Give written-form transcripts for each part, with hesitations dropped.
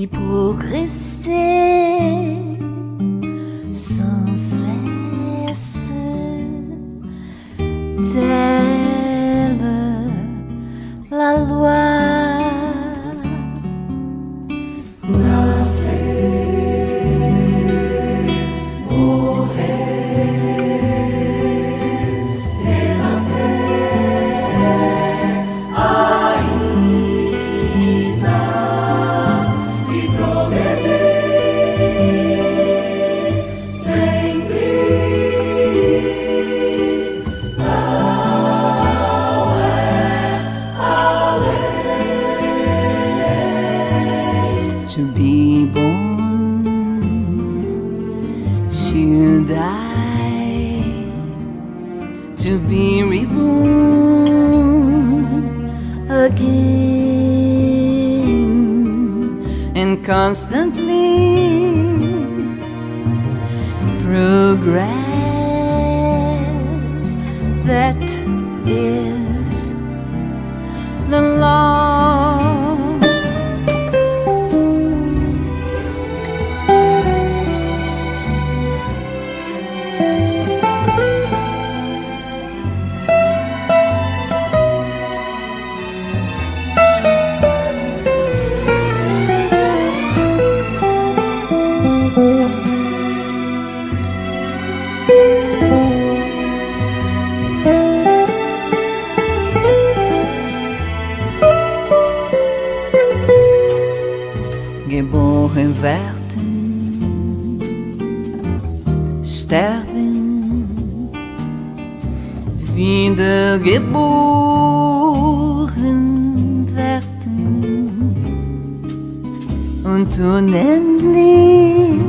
puis progresser sans cesse, telle la loi. To be born, to die, to be reborn again, and constantly progress. That is the law. Geboren werden, sterben, wiedergeboren werden und unendlich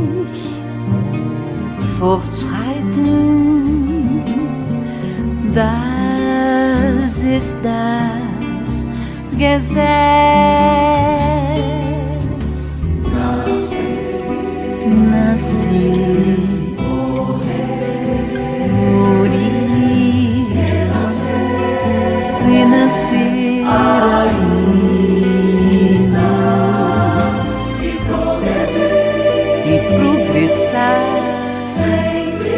fortschreiten. Das ist das Gesetz. Nascer, morir, renascer ainda e progressar sempre.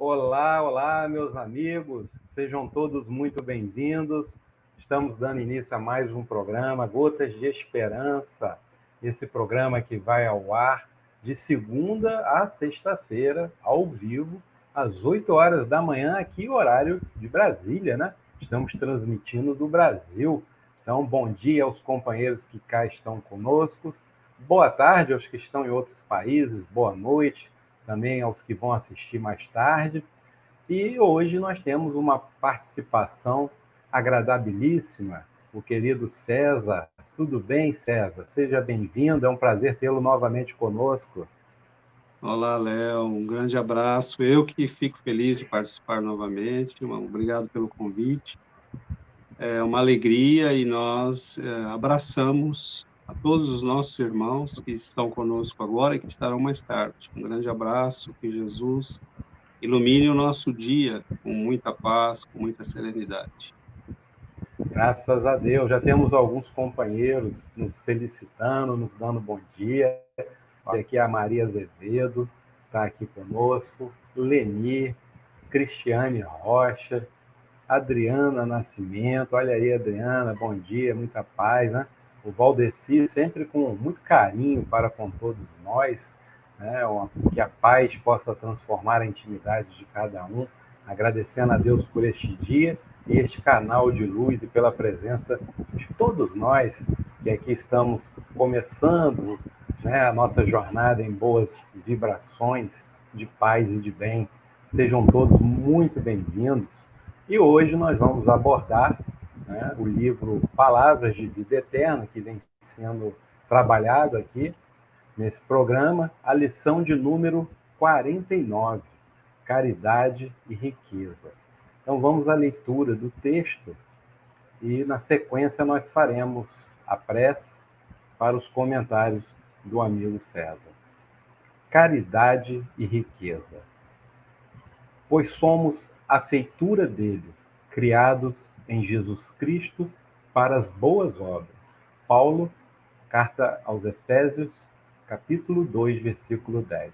Olá, meus amigos, sejam todos muito bem-vindos. Estamos dando início a mais um programa, Gotas de Esperança, esse programa que vai ao ar de segunda a sexta-feira, ao vivo, às 8 horas da manhã, aqui horário de Brasília, né? Estamos transmitindo do Brasil. Então, bom dia aos companheiros que cá estão conosco, boa tarde aos que estão em outros países, boa noite também aos que vão assistir mais tarde. E hoje nós temos uma participação agradabilíssima, o querido César. Tudo bem, César? Seja bem-vindo, é um prazer tê-lo novamente conosco. Olá, Léo, um grande abraço. Eu que fico feliz de participar novamente, obrigado pelo convite. É uma alegria e nós abraçamos a todos os nossos irmãos que estão conosco agora e que estarão mais tarde. Um grande abraço, que Jesus ilumine o nosso dia com muita paz, com muita serenidade. Graças a Deus, já temos alguns companheiros nos felicitando, nos dando bom dia. Olha aqui a Maria Azevedo, está aqui conosco, Leni, Cristiane Rocha, Adriana Nascimento. Olha aí, Adriana, bom dia, muita paz, né? O Valdeci, sempre com muito carinho para com todos nós, né? Que a paz possa transformar a intimidade de cada um, agradecendo a Deus por este dia e este canal de luz e pela presença de todos nós que aqui estamos começando, né, a nossa jornada em boas vibrações de paz e de bem. Sejam todos muito bem-vindos. E hoje nós vamos abordar, né, o livro Palavras de Vida Eterna, que vem sendo trabalhado aqui nesse programa, a lição de número 49, Caridade e Riqueza. Então vamos à leitura do texto e na sequência nós faremos a prece para os comentários do amigo César. Caridade e riqueza. Pois somos a feitura dele, criados em Jesus Cristo para as boas obras. Paulo, carta aos Efésios, capítulo 2, versículo 10.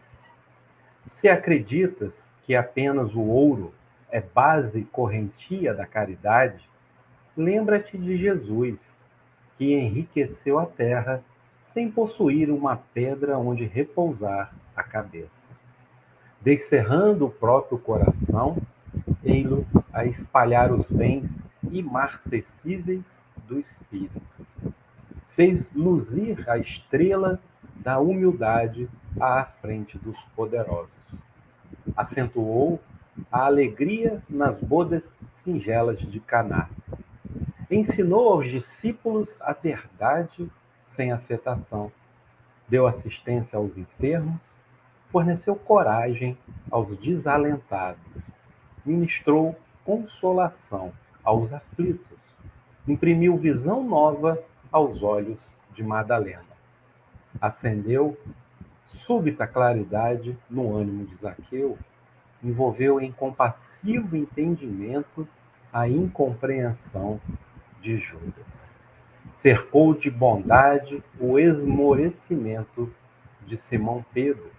Se acreditas que apenas o ouro é base correntia da caridade, lembra-te de Jesus, que enriqueceu a terra sem possuir uma pedra onde repousar a cabeça. Descerrando o próprio coração, ei-lo a espalhar os bens imarcessíveis do Espírito. Fez luzir a estrela da humildade à frente dos poderosos. Acentuou a alegria nas bodas singelas de Caná. Ensinou aos discípulos a verdade sem afetação. Deu assistência aos enfermos, forneceu coragem aos desalentados, ministrou consolação aos aflitos, imprimiu visão nova aos olhos de Madalena. Acendeu súbita claridade no ânimo de Zaqueu, envolveu em compassivo entendimento a incompreensão de Judas. Cercou de bondade o esmorecimento de Simão Pedro.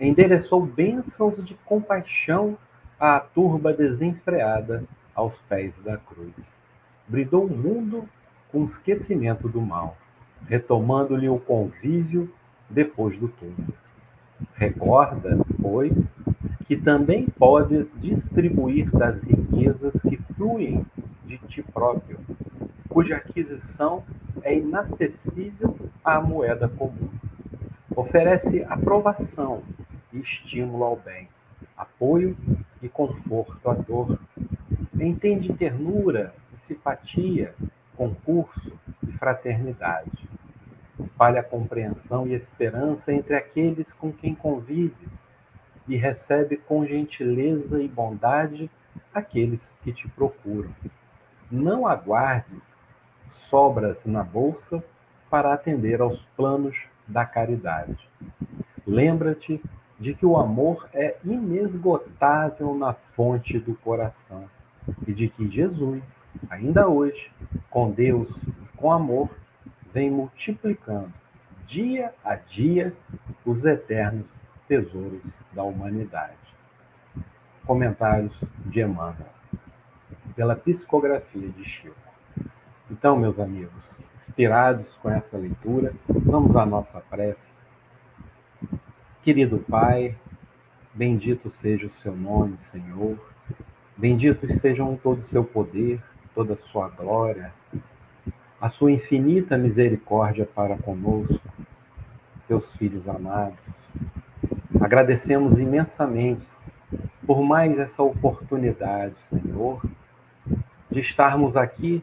Endereçou bênçãos de compaixão à turba desenfreada aos pés da cruz. Bridou o mundo com esquecimento do mal, retomando-lhe o convívio depois do túmulo. Recorda, pois, que também podes distribuir das riquezas que fluem de ti próprio, cuja aquisição é inacessível à moeda comum. Oferece aprovação e estímulo ao bem, apoio e conforto à dor. Entende ternura e simpatia, concurso e fraternidade. Espalha compreensão e esperança entre aqueles com quem convives e recebe com gentileza e bondade aqueles que te procuram. Não aguardes sobras na bolsa para atender aos planos da caridade. Lembra-te de que o amor é inesgotável na fonte do coração e de que Jesus, ainda hoje, com Deus e com amor, vem multiplicando, dia a dia, os eternos tesouros da humanidade. Comentários de Emmanuel, pela psicografia de Chico. Então, meus amigos, inspirados com essa leitura, vamos à nossa prece. Querido Pai, bendito seja o seu nome, Senhor. Benditos sejam todo o seu poder, toda a sua glória, a sua infinita misericórdia para conosco, teus filhos amados. Agradecemos imensamente por mais essa oportunidade, Senhor, de estarmos aqui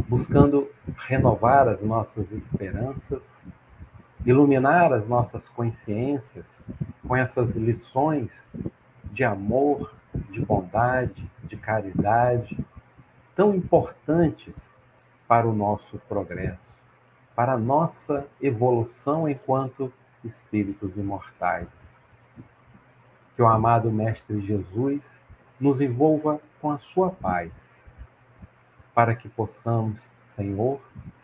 buscando renovar as nossas esperanças, iluminar as nossas consciências com essas lições de amor, de bondade, de caridade, tão importantes para o nosso progresso, para a nossa evolução enquanto espíritos imortais. Que o amado Mestre Jesus nos envolva com a sua paz, para que possamos, Senhor,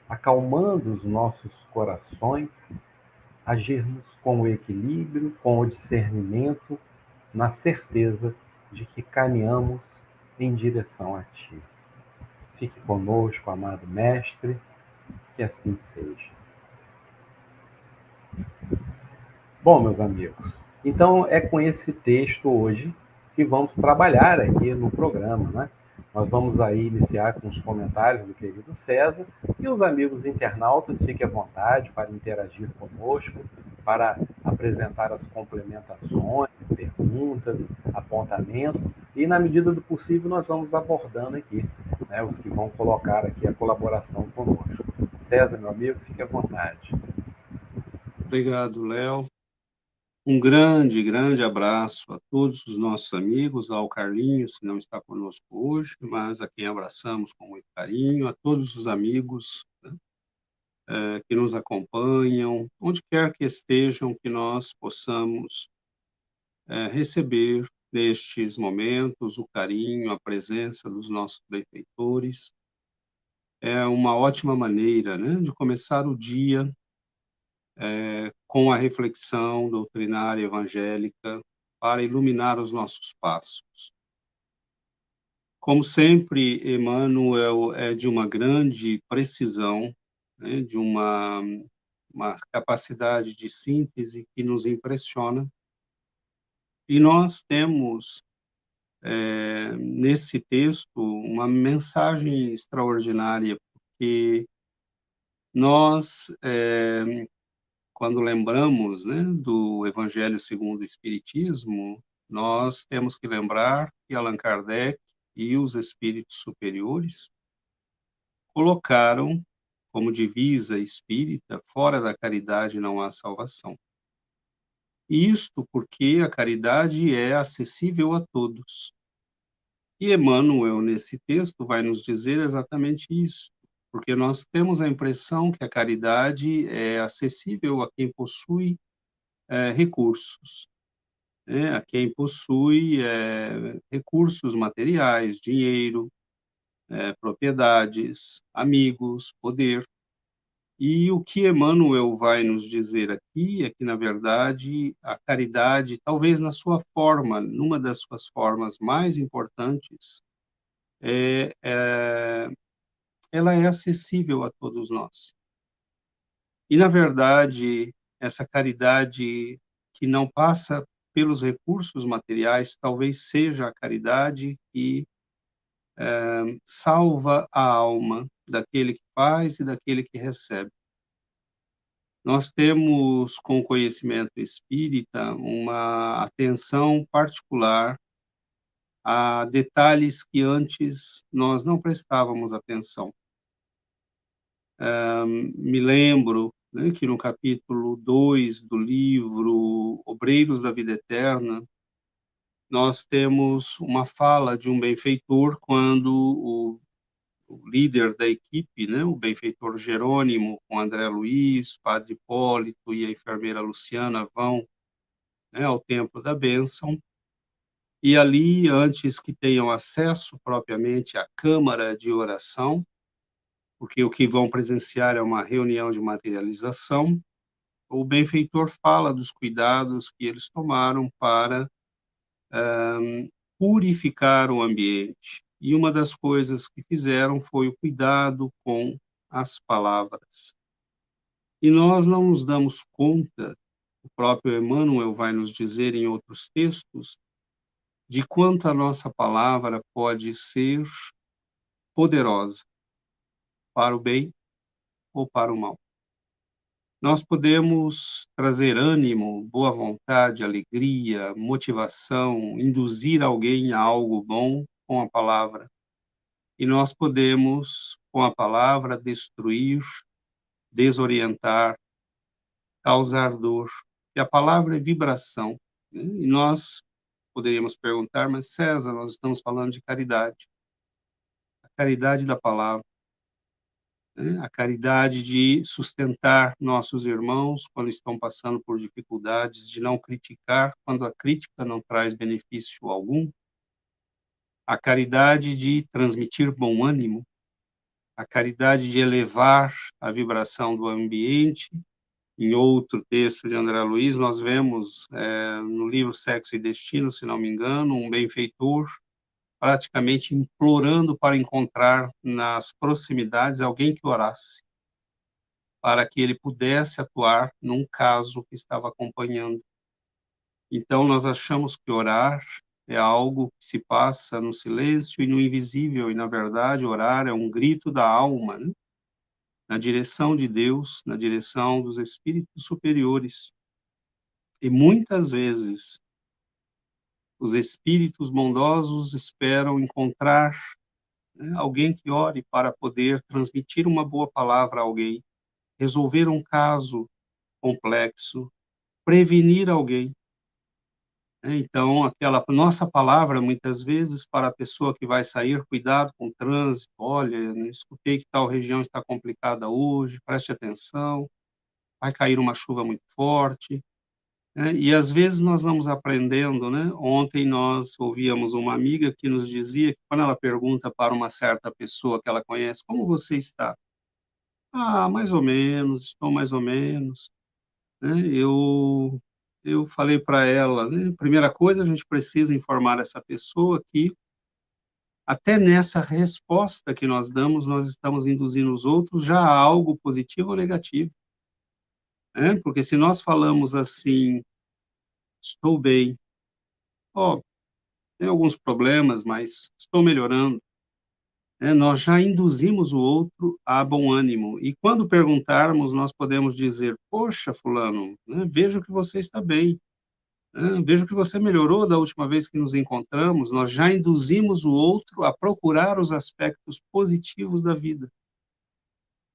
acalmando os nossos corações, agirmos com o equilíbrio, com o discernimento, na certeza de que caminhamos em direção a Ti. Fique conosco, amado Mestre, que assim seja. Bom, meus amigos, então é com esse texto hoje que vamos trabalhar aqui no programa, né? Nós vamos aí iniciar com os comentários do querido César e os amigos internautas fiquem à vontade para interagir conosco, para apresentar as complementações, perguntas, apontamentos e, na medida do possível, nós vamos abordando aqui, né, os que vão colocar aqui a colaboração conosco. César, meu amigo, fique à vontade. Obrigado, Léo. Um grande, grande abraço a todos os nossos amigos, ao Carlinhos, que não está conosco hoje, mas a quem abraçamos com muito carinho, a todos os amigos, né, que nos acompanham, onde quer que estejam, que nós possamos receber nestes momentos o carinho, a presença dos nossos benfeitores. É uma ótima maneira, né, de começar o dia com a reflexão doutrinária evangélica para iluminar os nossos passos. Como sempre, Emmanuel é de uma grande precisão, né, de uma capacidade de síntese que nos impressiona. E nós temos, nesse texto, uma mensagem extraordinária, porque nós, quando lembramos, né, do Evangelho segundo o Espiritismo, nós temos que lembrar que Allan Kardec e os espíritos superiores colocaram como divisa espírita: fora da caridade não há salvação. Isto porque a caridade é acessível a todos. E Emmanuel, nesse texto, vai nos dizer exatamente isso, porque nós temos a impressão que a caridade é acessível a quem possui recursos, né? A quem possui recursos materiais, dinheiro, propriedades, amigos, poder. E o que Emmanuel vai nos dizer aqui é que, na verdade, a caridade, talvez na sua forma, numa das suas formas mais importantes, ela é acessível a todos nós. E, na verdade, essa caridade que não passa pelos recursos materiais, talvez seja a caridade que salva a alma daquele que faz e daquele que recebe. Nós temos, com o conhecimento espírita, uma atenção particular a detalhes que antes nós não prestávamos atenção. Me lembro, né, que no capítulo 2 do livro Obreiros da Vida Eterna, nós temos uma fala de um benfeitor quando o líder da equipe, né, o benfeitor Jerônimo, com André Luiz, Padre Hipólito e a enfermeira Luciana vão, né, ao Templo da Bênção, e ali, antes que tenham acesso propriamente à câmara de oração, porque o que vão presenciar é uma reunião de materialização, o benfeitor fala dos cuidados que eles tomaram para purificar o ambiente. E uma das coisas que fizeram foi o cuidado com as palavras. E nós não nos damos conta, o próprio Emmanuel vai nos dizer em outros textos, de quanto a nossa palavra pode ser poderosa para o bem ou para o mal. Nós podemos trazer ânimo, boa vontade, alegria, motivação, induzir alguém a algo bom com a palavra. E nós podemos, com a palavra, destruir, desorientar, causar dor. E a palavra é vibração, né? E nós poderíamos perguntar: mas César, nós estamos falando de caridade. A caridade da palavra, né? A caridade de sustentar nossos irmãos quando estão passando por dificuldades, de não criticar quando a crítica não traz benefício algum. A caridade de transmitir bom ânimo, a caridade de elevar a vibração do ambiente em outro texto de André Luiz, nós vemos no livro Sexo e Destino, se não me engano, um benfeitor praticamente implorando para encontrar nas proximidades alguém que orasse, para que ele pudesse atuar num caso que estava acompanhando. Então, nós achamos que orar é algo que se passa no silêncio e no invisível, e, na verdade, orar é um grito da alma, né? Na direção de Deus, na direção dos espíritos superiores. E muitas vezes os espíritos bondosos esperam encontrar, né, alguém que ore para poder transmitir uma boa palavra a alguém, resolver um caso complexo, prevenir alguém. Então, aquela nossa palavra, muitas vezes, para a pessoa que vai sair, cuidado com o trânsito, olha, escutei que tal região está complicada hoje, preste atenção, vai cair uma chuva muito forte, né? E às vezes nós vamos aprendendo, né? Ontem nós ouvíamos uma amiga que nos dizia que quando ela pergunta para uma certa pessoa que ela conhece, como você está? Ah, mais ou menos, estou mais ou menos, né? Eu falei para ela, né, primeira coisa, a gente precisa informar essa pessoa que até nessa resposta que nós damos, nós estamos induzindo os outros já a algo positivo ou negativo, né? Porque se nós falamos assim, estou bem, ó, tenho alguns problemas, mas estou melhorando, né? Nós já induzimos o outro a bom ânimo. E quando perguntarmos, nós podemos dizer, poxa, fulano, né, vejo que você está bem. Vejo que você melhorou da última vez que nos encontramos, nós já induzimos o outro a procurar os aspectos positivos da vida,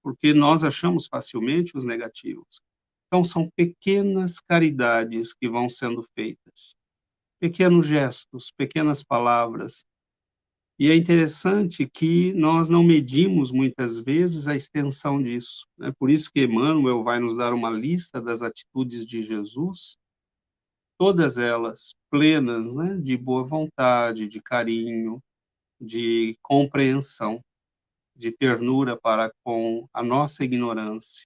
porque nós achamos facilmente os negativos. Então, são pequenas caridades que vão sendo feitas, pequenos gestos, pequenas palavras. E é interessante que nós não medimos muitas vezes a extensão disso, né? Por isso que Emmanuel vai nos dar uma lista das atitudes de Jesus, todas elas plenas, né, de boa vontade, de carinho, de compreensão, de ternura para com a nossa ignorância,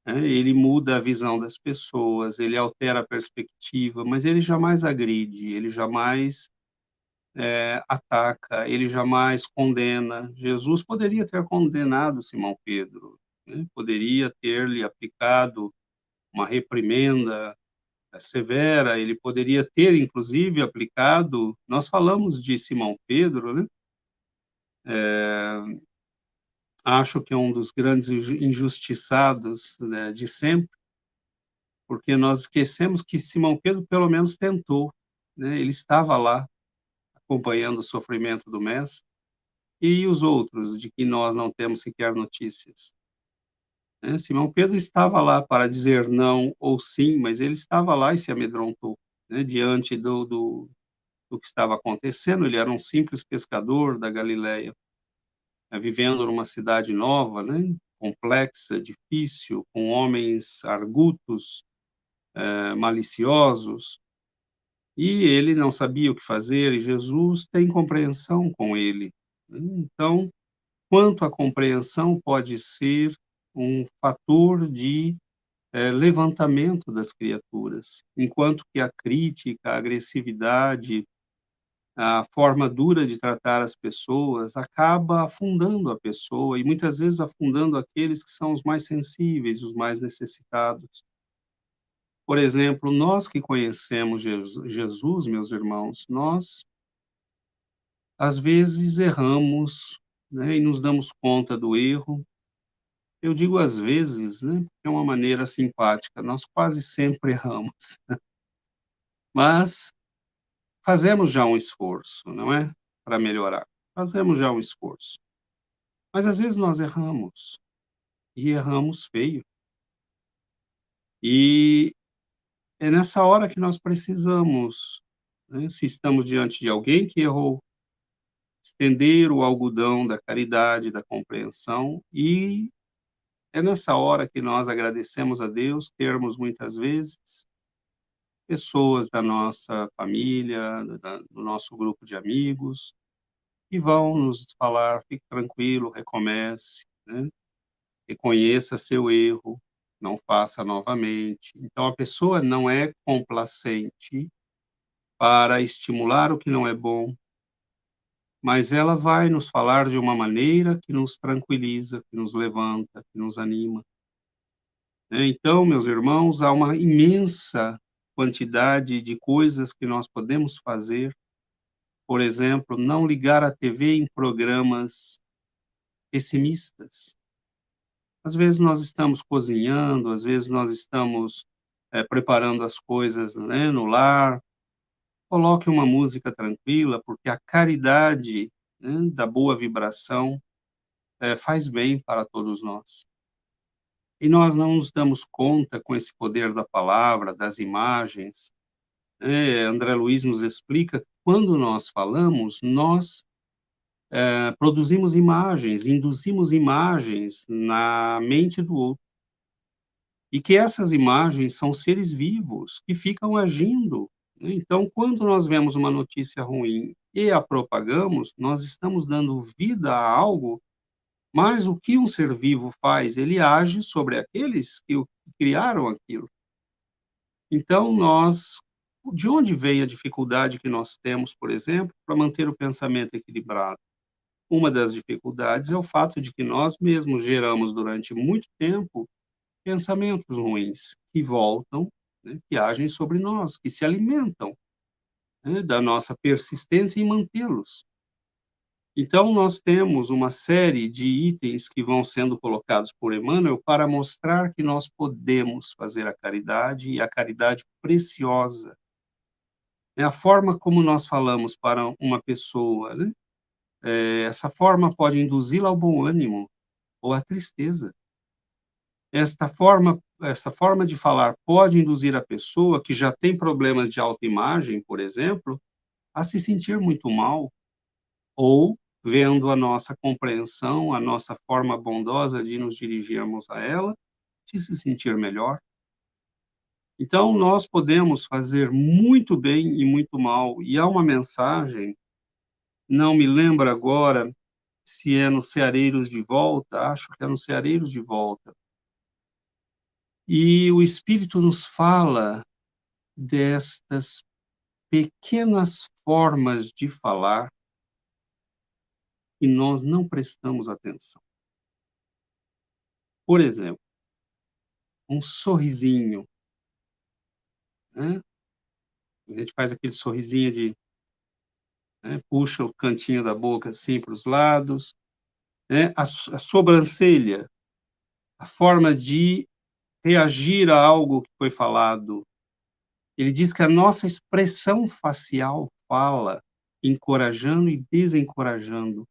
né? Ele muda a visão das pessoas, ele altera a perspectiva, mas ele jamais agride, ele jamais ataca, ele jamais condena. Jesus poderia ter condenado Simão Pedro, né? Poderia ter-lhe aplicado uma reprimenda severa, ele poderia ter, inclusive, aplicado. Nós falamos de Simão Pedro, né? Acho que é um dos grandes injustiçados, né, de sempre, porque nós esquecemos que Simão Pedro pelo menos tentou, né? Ele estava lá acompanhando o sofrimento do mestre, e os outros de que nós não temos sequer notícias, né? Simão Pedro estava lá para dizer não ou sim, mas ele estava lá e se amedrontou, né, diante do que estava acontecendo. Ele era um simples pescador da Galileia, vivendo numa cidade nova, né, complexa, difícil, com homens argutos, maliciosos, e ele não sabia o que fazer, e Jesus tem compreensão com ele, né? Então, quanto a compreensão pode ser um fator de levantamento das criaturas, enquanto que a crítica, a agressividade, a forma dura de tratar as pessoas acaba afundando a pessoa e muitas vezes afundando aqueles que são os mais sensíveis, os mais necessitados. Por exemplo, nós que conhecemos Jesus, meus irmãos, nós às vezes erramos, né, e nos damos conta do erro. Eu digo às vezes, né, porque é uma maneira simpática, nós quase sempre erramos, mas fazemos já um esforço, não é? Para melhorar. Fazemos já um esforço. Mas às vezes nós erramos, e erramos feio. E é nessa hora que nós precisamos, né, se estamos diante de alguém que errou, estender o algodão da caridade, da compreensão, e é nessa hora que nós agradecemos a Deus termos muitas vezes pessoas da nossa família, do nosso grupo de amigos, que vão nos falar: fique tranquilo, recomece, né? Reconheça seu erro, não faça novamente. Então, a pessoa não é complacente para estimular o que não é bom, mas ela vai nos falar de uma maneira que nos tranquiliza, que nos levanta, que nos anima. Então, meus irmãos, há uma imensa quantidade de coisas que nós podemos fazer. Por exemplo, não ligar a TV em programas pessimistas. Às vezes nós estamos cozinhando, às vezes nós estamos preparando as coisas, né, no lar. Coloque uma música tranquila, porque a caridade, né, da boa vibração faz bem para todos nós. E nós não nos damos conta com esse poder da palavra, das imagens. André Luiz nos explica que quando nós falamos, nós produzimos imagens, induzimos imagens na mente do outro. E que essas imagens são seres vivos que ficam agindo. Então, quando nós vemos uma notícia ruim e a propagamos, nós estamos dando vida a algo, mas o que um ser vivo faz? Ele age sobre aqueles que criaram aquilo. Então, de onde vem a dificuldade que nós temos, por exemplo, para manter o pensamento equilibrado? Uma das dificuldades é o fato de que nós mesmos geramos durante muito tempo pensamentos ruins que voltam, né, que agem sobre nós, que se alimentam, né, da nossa persistência em mantê-los. Então, nós temos uma série de itens que vão sendo colocados por Emmanuel para mostrar que nós podemos fazer a caridade, e a caridade preciosa. É a forma como nós falamos para uma pessoa, né? Essa forma pode induzi-la ao bom ânimo ou à tristeza. Esta forma de falar pode induzir a pessoa que já tem problemas de autoimagem, por exemplo, a se sentir muito mal, ou, vendo a nossa compreensão, a nossa forma bondosa de nos dirigirmos a ela, de se sentir melhor. Então, nós podemos fazer muito bem e muito mal. E há uma mensagem, não me lembro agora se é no Ceareiros de Volta, acho que é no Ceareiros de Volta. E o Espírito nos fala destas pequenas formas de falar e nós não prestamos atenção. Por exemplo, um sorrisinho, né? A gente faz aquele sorrisinho né, puxa o cantinho da boca assim para os lados, né? A sobrancelha, a forma de reagir a algo que foi falado. Ele diz que a nossa expressão facial fala, encorajando e desencorajando,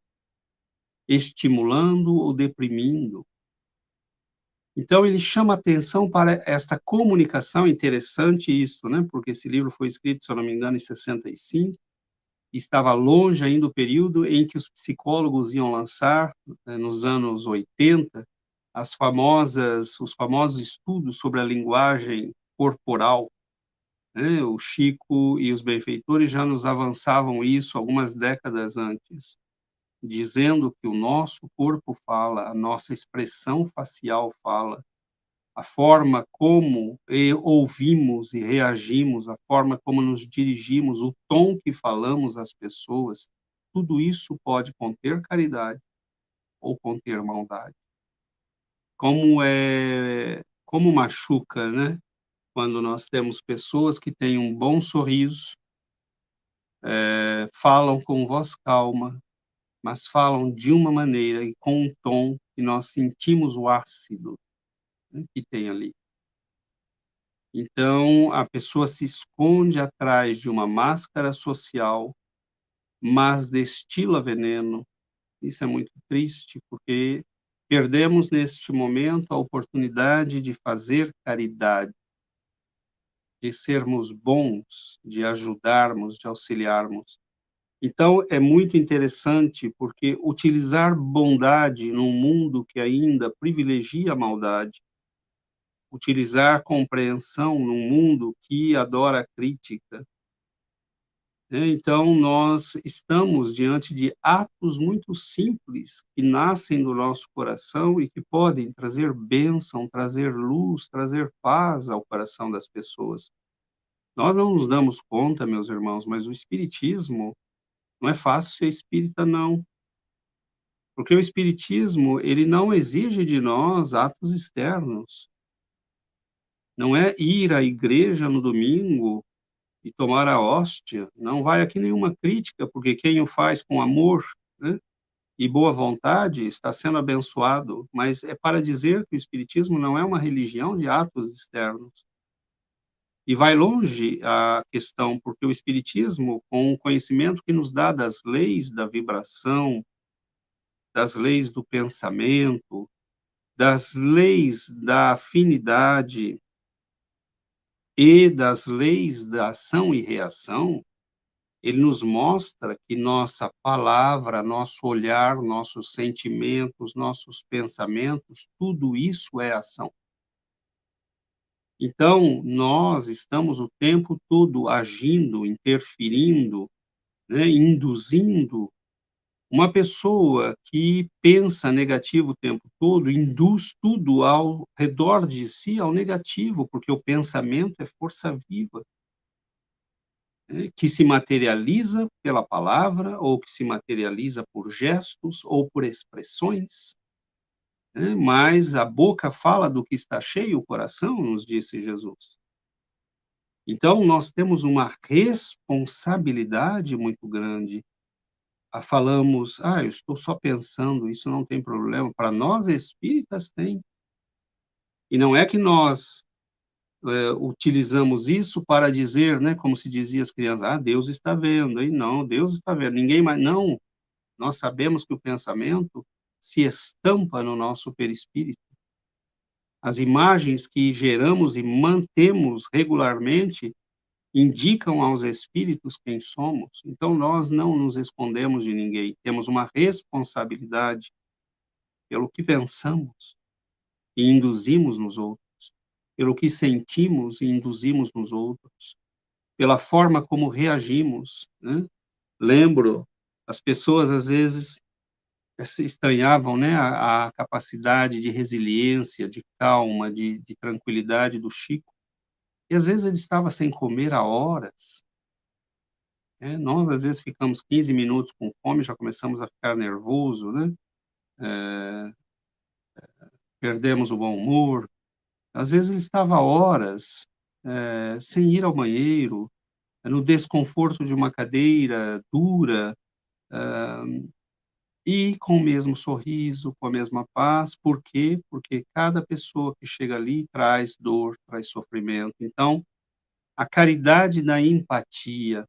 estimulando ou deprimindo. Então, ele chama atenção para esta comunicação, interessante isso, né? Porque esse livro foi escrito, se eu não me engano, em 65, e estava longe ainda o período em que os psicólogos iam lançar, nos anos 80, os famosos estudos sobre a linguagem corporal, né? O Chico e os benfeitores já nos avançavam isso algumas décadas antes, dizendo que o nosso corpo fala, a nossa expressão facial fala, a forma como ouvimos e reagimos, a forma como nos dirigimos, o tom que falamos às pessoas, tudo isso pode conter caridade ou conter maldade. Como machuca, né? Quando nós temos pessoas que têm um bom sorriso, falam com voz calma, mas falam de uma maneira e com um tom que nós sentimos o ácido, né, que tem ali. Então, a pessoa se esconde atrás de uma máscara social, mas destila veneno. Isso é muito triste, porque perdemos neste momento a oportunidade de fazer caridade, de sermos bons, de ajudarmos, de auxiliarmos. Então, é muito interessante, porque utilizar bondade num mundo que ainda privilegia a maldade, utilizar compreensão num mundo que adora a crítica, Então, nós estamos diante de atos muito simples que nascem do nosso coração e que podem trazer bênção, trazer luz, trazer paz ao coração das pessoas. Nós não nos damos conta, meus irmãos, mas o espiritismo não é fácil ser espírita, não. Porque o espiritismo, ele não exige de nós atos externos. Não é ir à igreja no domingo e tomar a hóstia. Não vai aqui nenhuma crítica, porque quem o faz com amor, né, e boa vontade está sendo abençoado. Mas é para dizer que o espiritismo não é uma religião de atos externos. E vai longe a questão, porque o espiritismo, com o conhecimento que nos dá das leis da vibração, das leis do pensamento, das leis da afinidade e das leis da ação e reação, ele nos mostra que nossa palavra, nosso olhar, nossos sentimentos, nossos pensamentos, tudo isso é ação. Então, nós estamos o tempo todo agindo, interferindo, né, induzindo. Uma pessoa que pensa negativo o tempo todo, induz tudo ao redor de si ao negativo, porque o pensamento é força viva, né, que se materializa pela palavra, ou que se materializa por gestos, ou por expressões, né, mas a boca fala do que está cheio o coração, nos disse Jesus. Então, nós temos uma responsabilidade muito grande. Falamos: "Ah, eu estou só pensando, isso não tem problema", para nós espíritas tem. E não é que nós, utilizamos isso para dizer, né, como se dizia às crianças: "Ah, Deus está vendo, hein". Não, Deus está vendo, ninguém mais não, nós sabemos que o pensamento se estampa no nosso perispírito. As imagens que geramos e mantemos regularmente indicam aos espíritos quem somos. Então nós não nos escondemos de ninguém, temos uma responsabilidade pelo que pensamos e induzimos nos outros, pelo que sentimos e induzimos nos outros, pela forma como reagimos, né. Lembro, as pessoas às vezes se estranhavam, né, a capacidade de resiliência, de calma, de tranquilidade do Chico, e às vezes ele estava sem comer há horas, né. Nós às vezes ficamos 15 minutos com fome, já começamos a ficar nervoso, né, eh, perdemos o bom humor. Às vezes ele estava horas, sem ir ao banheiro, no desconforto de uma cadeira dura, e com o mesmo sorriso, com a mesma paz. Por quê? Porque cada pessoa que chega ali traz dor, traz sofrimento. Então, a caridade da empatia.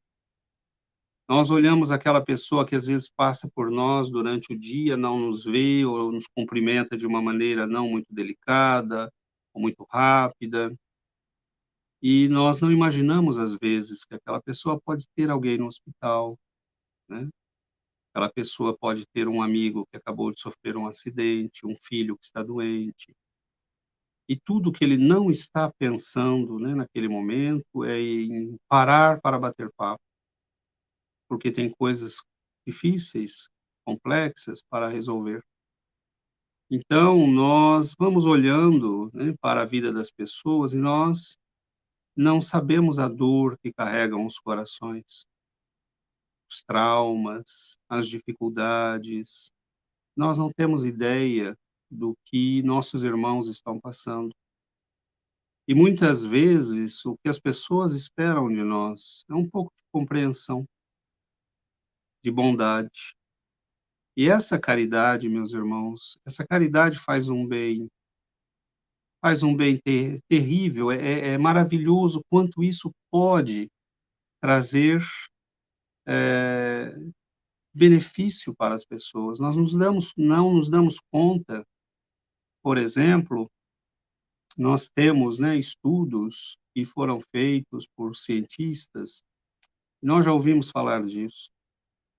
Nós olhamos aquela pessoa que às vezes passa por nós durante o dia, não nos vê ou nos cumprimenta de uma maneira não muito delicada, ou muito rápida. E nós não imaginamos, às vezes, que aquela pessoa pode ter alguém no hospital, né. Aquela pessoa pode ter um amigo que acabou de sofrer um acidente, um filho que está doente. E tudo que ele não está pensando, né, naquele momento é em parar para bater papo, porque tem coisas difíceis, complexas para resolver. Então nós vamos olhando, né, para a vida das pessoas e nós não sabemos a dor que carregam os corações. Os traumas, as dificuldades. Nós não temos ideia do que nossos irmãos estão passando. E muitas vezes o que as pessoas esperam de nós é um pouco de compreensão, de bondade. E essa caridade, meus irmãos, essa caridade faz um bem terrível, é maravilhoso quanto isso pode trazer, eh, benefício para as pessoas. Nós não nos damos conta, por exemplo, nós temos, né, estudos que foram feitos por cientistas, nós já ouvimos falar disso.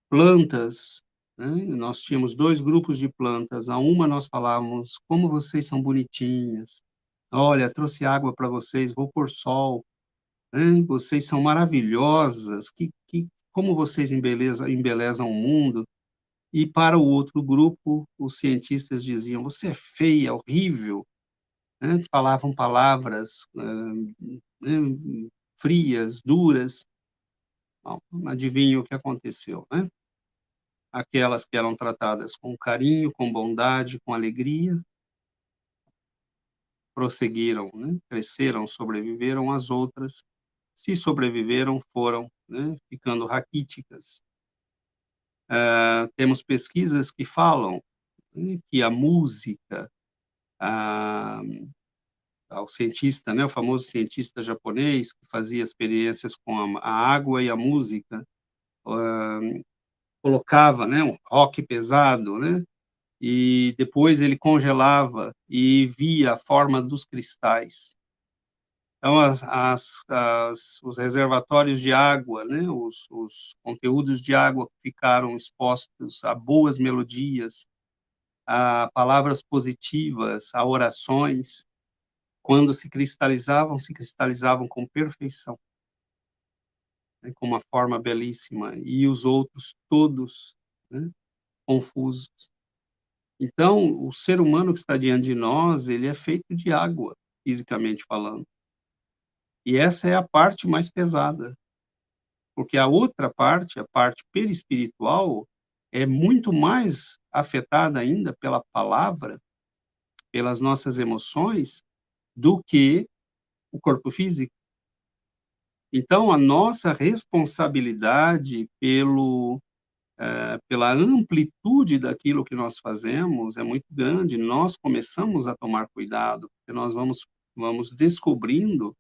Plantas, né, nós tínhamos 2 grupos de plantas, a uma nós falávamos: "Como vocês são bonitinhas, olha, trouxe água para vocês, vou pôr sol, né, vocês são maravilhosas, que como vocês embelezam o mundo. E para o outro grupo, os cientistas diziam, você é feia, horrível, né? Falavam palavras frias, duras. Bom, adivinha o que aconteceu, né? Aquelas que eram tratadas com carinho, com bondade, com alegria, prosseguiram, né? Cresceram, sobreviveram. As outras, se sobreviveram, foram, né, ficando raquíticas. Temos pesquisas que falam, né, que a música, ao cientista, né, o famoso cientista japonês que fazia experiências com a água e a música, colocava, né, um rock pesado, né, e depois ele congelava e via a forma dos cristais. Então, os reservatórios de água, né, os conteúdos de água que ficaram expostos a boas melodias, a palavras positivas, a orações, quando se cristalizavam com perfeição, né, com uma forma belíssima, e os outros todos, né, confusos. Então, o ser humano que está diante de nós, ele é feito de água, fisicamente falando. E essa é a parte mais pesada, porque a outra parte, a parte perispiritual, é muito mais afetada ainda pela palavra, pelas nossas emoções, do que o corpo físico. Então, a nossa responsabilidade pela amplitude daquilo que nós fazemos é muito grande. Nós começamos a tomar cuidado, porque nós vamos descobrindo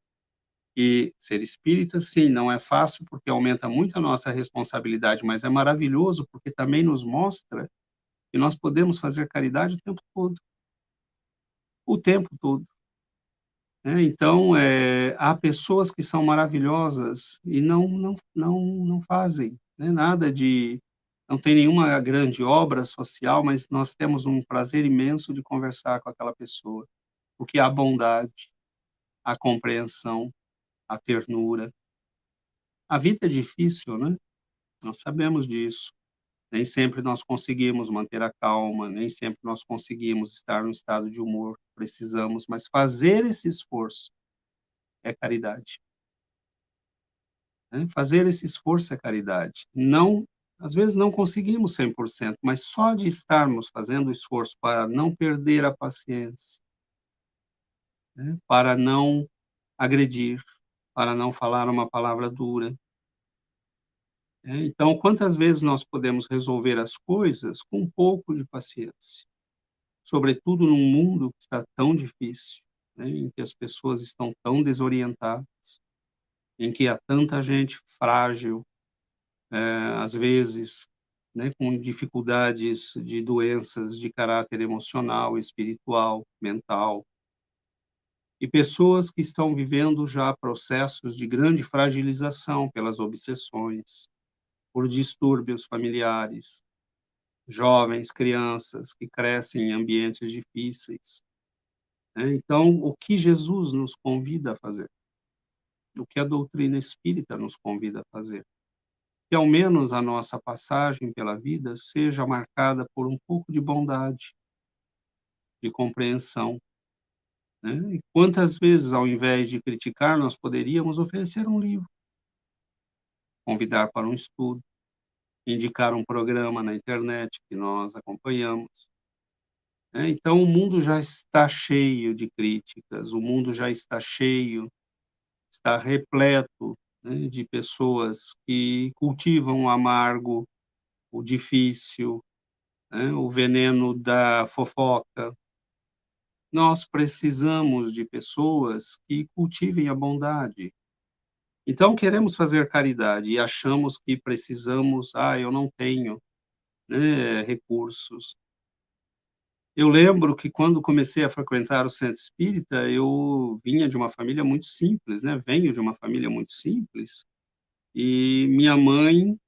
que ser espírita, sim, não é fácil, porque aumenta muito a nossa responsabilidade, mas é maravilhoso, porque também nos mostra que nós podemos fazer caridade o tempo todo. O tempo todo. Então, há pessoas que são maravilhosas e não fazem, né, nada de... Não tem nenhuma grande obra social, mas nós temos um prazer imenso de conversar com aquela pessoa, porque há bondade, a compreensão, a ternura. A vida é difícil, né? Nós sabemos disso. Nem sempre nós conseguimos manter a calma, nem sempre nós conseguimos estar no estado de humor que precisamos, mas fazer esse esforço é caridade. Né? Fazer esse esforço é caridade. Não, às vezes não conseguimos 100%, mas só de estarmos fazendo o esforço para não perder a paciência, né? Para não agredir, para não falar uma palavra dura. Então, quantas vezes nós podemos resolver as coisas com um pouco de paciência? Sobretudo num mundo que está tão difícil, né? Em que as pessoas estão tão desorientadas, em que há tanta gente frágil, às vezes, né, com dificuldades de doenças de caráter emocional, espiritual, mental, e pessoas que estão vivendo já processos de grande fragilização pelas obsessões, por distúrbios familiares, jovens, crianças que crescem em ambientes difíceis. Então, o que Jesus nos convida a fazer? O que a doutrina espírita nos convida a fazer? Que ao menos a nossa passagem pela vida seja marcada por um pouco de bondade, de compreensão, né? E quantas vezes, ao invés de criticar, nós poderíamos oferecer um livro, convidar para um estudo, indicar um programa na internet que nós acompanhamos, né? Então, o mundo já está cheio de críticas, o mundo já está cheio, está repleto, né, de pessoas que cultivam o amargo, o difícil, né, o veneno da fofoca. Nós precisamos de pessoas que cultivem a bondade. Então, queremos fazer caridade e achamos que precisamos, eu não tenho, né, recursos. Eu lembro que quando comecei a frequentar o centro espírita, eu vinha de uma família muito simples, né? Venho de uma família muito simples, e minha mãe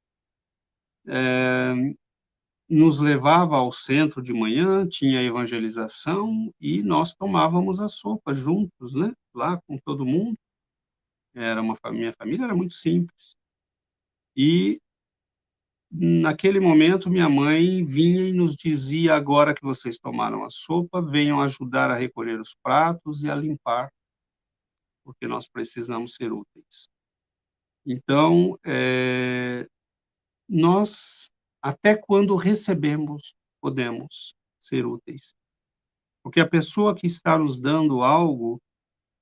nos levava ao centro de manhã, tinha evangelização e nós tomávamos a sopa juntos, né? Lá com todo mundo. Minha família era muito simples. E naquele momento, minha mãe vinha e nos dizia: agora que vocês tomaram a sopa, venham ajudar a recolher os pratos e a limpar, porque nós precisamos ser úteis. Então, nós, até quando recebemos, podemos ser úteis. Porque a pessoa que está nos dando algo,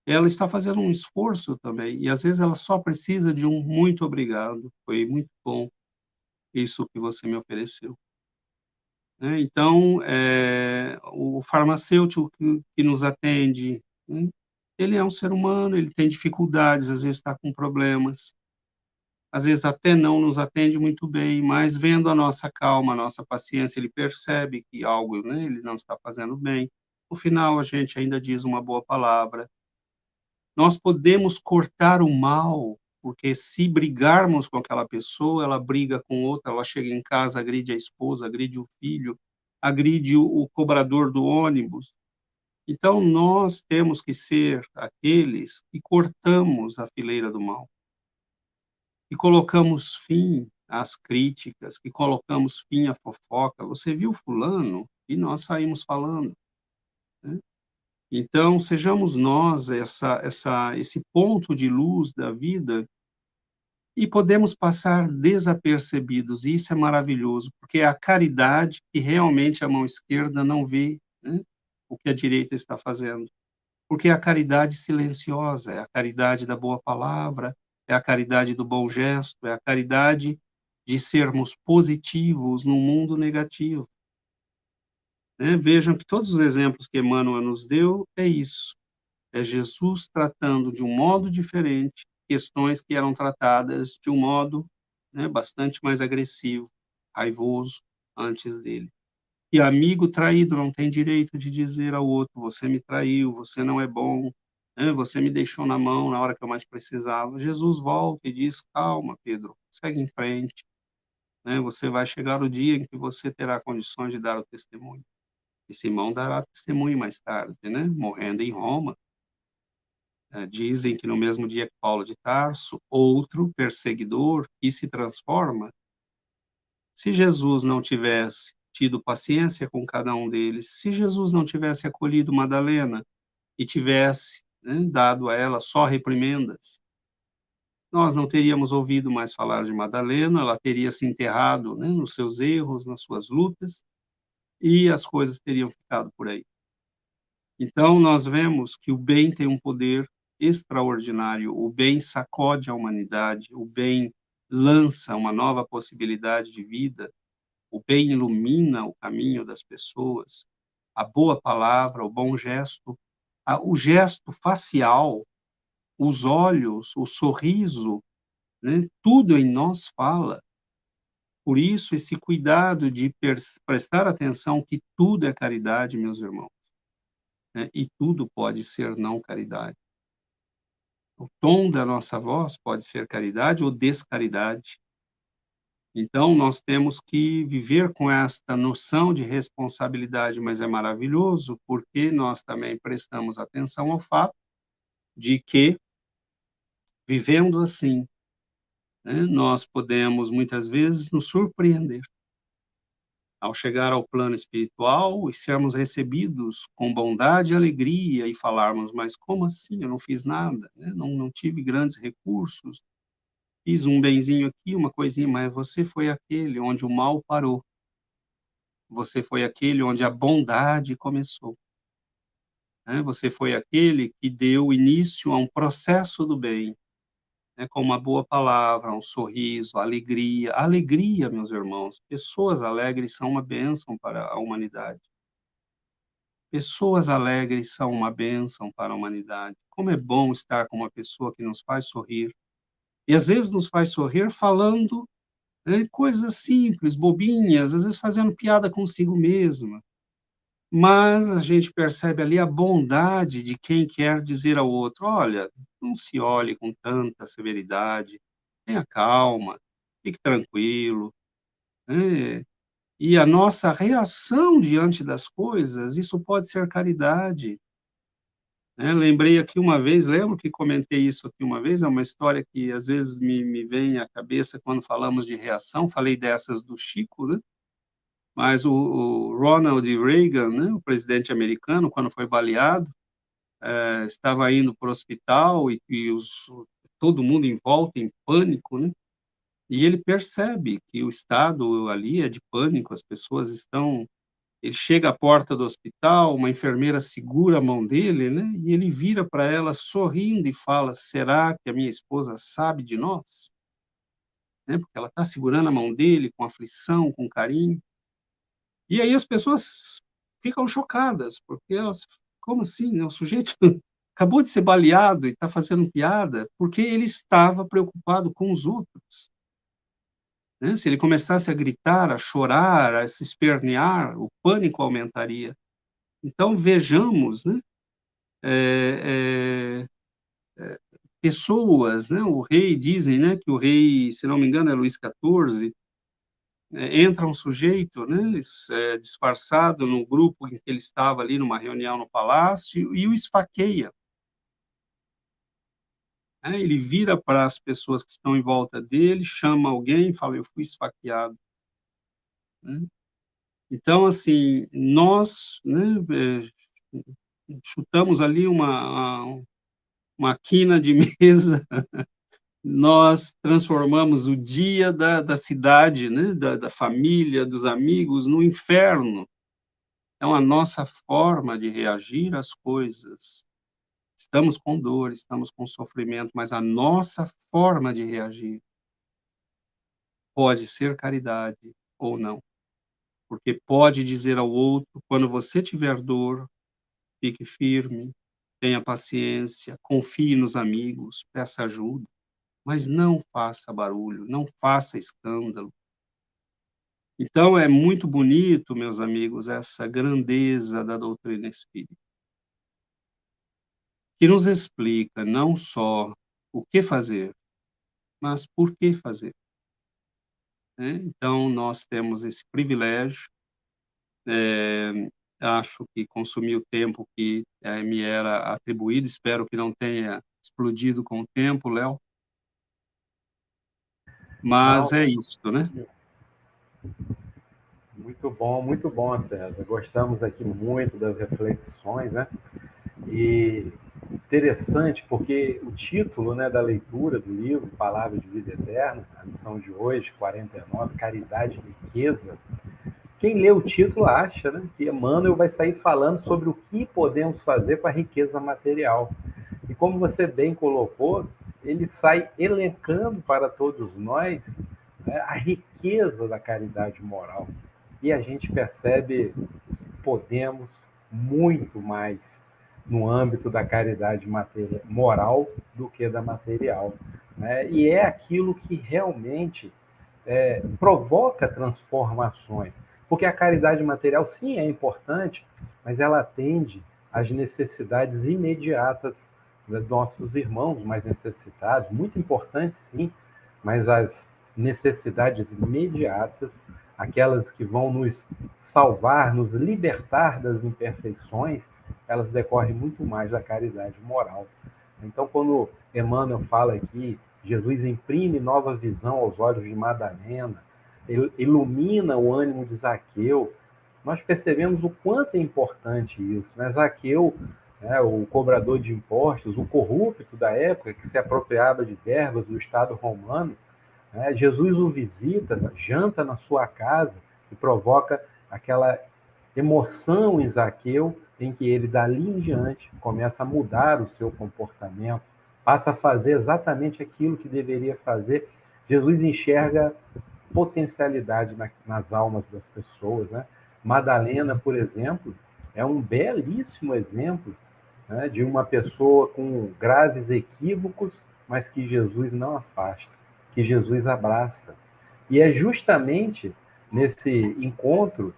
ela está fazendo um esforço também, e às vezes ela só precisa de um muito obrigado, foi muito bom isso que você me ofereceu. Né? Então, o farmacêutico que nos atende, né? Ele é um ser humano, ele tem dificuldades, às vezes está com problemas, às vezes até não nos atende muito bem, mas vendo a nossa calma, a nossa paciência, ele percebe que algo, né, ele não está fazendo bem. No final, a gente ainda diz uma boa palavra. Nós podemos cortar o mal, porque se brigarmos com aquela pessoa, ela briga com outra, ela chega em casa, agride a esposa, agride o filho, agride o cobrador do ônibus. Então, nós temos que ser aqueles que cortamos a fileira do mal, e colocamos fim às críticas, que colocamos fim à fofoca. Você viu fulano? E nós saímos falando, né? Então, sejamos nós esse ponto de luz da vida e podemos passar desapercebidos. E isso é maravilhoso, porque é a caridade que realmente a mão esquerda não vê, né, o que a direita está fazendo. Porque é a caridade silenciosa, é a caridade da boa palavra, é a caridade do bom gesto, é a caridade de sermos positivos num mundo negativo. Né? Vejam que todos os exemplos que Emmanuel nos deu é isso. É Jesus tratando de um modo diferente questões que eram tratadas de um modo, né, bastante mais agressivo, raivoso antes dele. E amigo traído não tem direito de dizer ao outro: você me traiu, você não é bom, né, você me deixou na mão na hora que eu mais precisava. Jesus volta e diz: calma, Pedro, segue em frente, né, você vai chegar o dia em que você terá condições de dar o testemunho. E Simão dará testemunho mais tarde, né, morrendo em Roma. Dizem que no mesmo dia que Paulo de Tarso, outro perseguidor que se transforma, se Jesus não tivesse tido paciência com cada um deles, se Jesus não tivesse acolhido Madalena e tivesse, né, dado a ela só reprimendas, nós não teríamos ouvido mais falar de Madalena, ela teria se enterrado, né, nos seus erros, nas suas lutas, e as coisas teriam ficado por aí. Então, nós vemos que o bem tem um poder extraordinário, o bem sacode a humanidade, o bem lança uma nova possibilidade de vida, o bem ilumina o caminho das pessoas, a boa palavra, o bom gesto, o gesto facial, os olhos, o sorriso, né? Tudo em nós fala. Por isso, esse cuidado de prestar atenção que tudo é caridade, meus irmãos, né? E tudo pode ser não caridade. O tom da nossa voz pode ser caridade ou descaridade. Então, nós temos que viver com esta noção de responsabilidade, mas é maravilhoso porque nós também prestamos atenção ao fato de que, vivendo assim, né, nós podemos muitas vezes nos surpreender ao chegar ao plano espiritual e sermos recebidos com bondade e alegria e falarmos: mas como assim? Eu não fiz nada, né? Não tive grandes recursos, fiz um benzinho aqui, uma coisinha, mas você foi aquele onde o mal parou. Você foi aquele onde a bondade começou, né? Você foi aquele que deu início a um processo do bem, né? Com uma boa palavra, um sorriso, alegria. Alegria, meus irmãos, pessoas alegres são uma bênção para a humanidade. Pessoas alegres são uma bênção para a humanidade. Como é bom estar com uma pessoa que nos faz sorrir. E às vezes nos faz sorrir falando, né, coisas simples, bobinhas, às vezes fazendo piada consigo mesma. Mas a gente percebe ali a bondade de quem quer dizer ao outro: olha, não se olhe com tanta severidade, tenha calma, fique tranquilo, né? E a nossa reação diante das coisas, isso pode ser caridade, Lembrei aqui uma vez, lembro que comentei isso aqui uma vez, é uma história que às vezes me vem à cabeça quando falamos de reação, falei dessas do Chico, né? Mas o Ronald Reagan, né, o presidente americano, quando foi baleado, estava indo para o hospital e todo mundo em volta em pânico, né? E ele percebe que o estado ali é de pânico, as pessoas estão. Ele chega à porta do hospital, uma enfermeira segura a mão dele, né? E ele vira para ela sorrindo e fala: será que a minha esposa sabe de nós? Né? Porque ela está segurando a mão dele com aflição, com carinho. E aí as pessoas ficam chocadas, porque elas, como assim, né? O sujeito acabou de ser baleado e está fazendo piada, porque ele estava preocupado com os outros. Né? Se ele começasse a gritar, a chorar, a se espernear, o pânico aumentaria. Então, vejamos, né? Pessoas, né? O rei, dizem, né, que o rei, se não me engano, é Luís XIV, entra um sujeito, né, disfarçado no grupo em que ele estava ali numa reunião no palácio e o esfaqueia. Né? Ele vira para as pessoas que estão em volta dele, chama alguém e fala: eu fui esfaqueado. Né? Então, assim, nós, né, chutamos ali uma quina de mesa, nós transformamos o dia da cidade, né, da família, dos amigos, no inferno. Então, a nossa forma de reagir às coisas, estamos com dor, estamos com sofrimento, mas a nossa forma de reagir pode ser caridade ou não. Porque pode dizer ao outro, quando você tiver dor, fique firme, tenha paciência, confie nos amigos, peça ajuda, mas não faça barulho, não faça escândalo. Então, é muito bonito, meus amigos, essa grandeza da doutrina espírita, que nos explica não só o que fazer, mas por que fazer. Né? Então, nós temos esse privilégio. Acho que consumi o tempo que me era atribuído, espero que não tenha explodido com o tempo, Léo. Mas Não, é isso, né? muito bom, César. Gostamos aqui muito das reflexões, né? E interessante porque o título, né, da leitura do livro Palavra de Vida Eterna, a lição de hoje, 49, Caridade e Riqueza, quem lê o título acha, né, que Emmanuel vai sair falando sobre o que podemos fazer com a riqueza material. E como você bem colocou, ele sai elencando para todos nós, né, a riqueza da caridade moral. E a gente percebe que podemos muito mais no âmbito da caridade moral do que da material. Né? E é aquilo que realmente provoca transformações. Porque a caridade material, sim, é importante, mas ela atende às necessidades imediatas dos nossos irmãos mais necessitados, muito importante, sim, mas as necessidades imediatas, aquelas que vão nos salvar, nos libertar das imperfeições, elas decorrem muito mais da caridade moral. Então, quando Emmanuel fala aqui, Jesus imprime nova visão aos olhos de Madalena, ilumina o ânimo de Zaqueu, nós percebemos o quanto é importante isso. Né? Zaqueu, né, o cobrador de impostos, o corrupto da época, que se apropriava de verbas do Estado romano, né? Jesus o visita, janta na sua casa e provoca aquela emoção em Zaqueu, em que ele, dali em diante, começa a mudar o seu comportamento, passa a fazer exatamente aquilo que deveria fazer. Jesus enxerga potencialidade nas almas das pessoas. Né? Madalena, por exemplo, é um belíssimo exemplo, né, de uma pessoa com graves equívocos, mas que Jesus não afasta, que Jesus abraça. E é justamente nesse encontro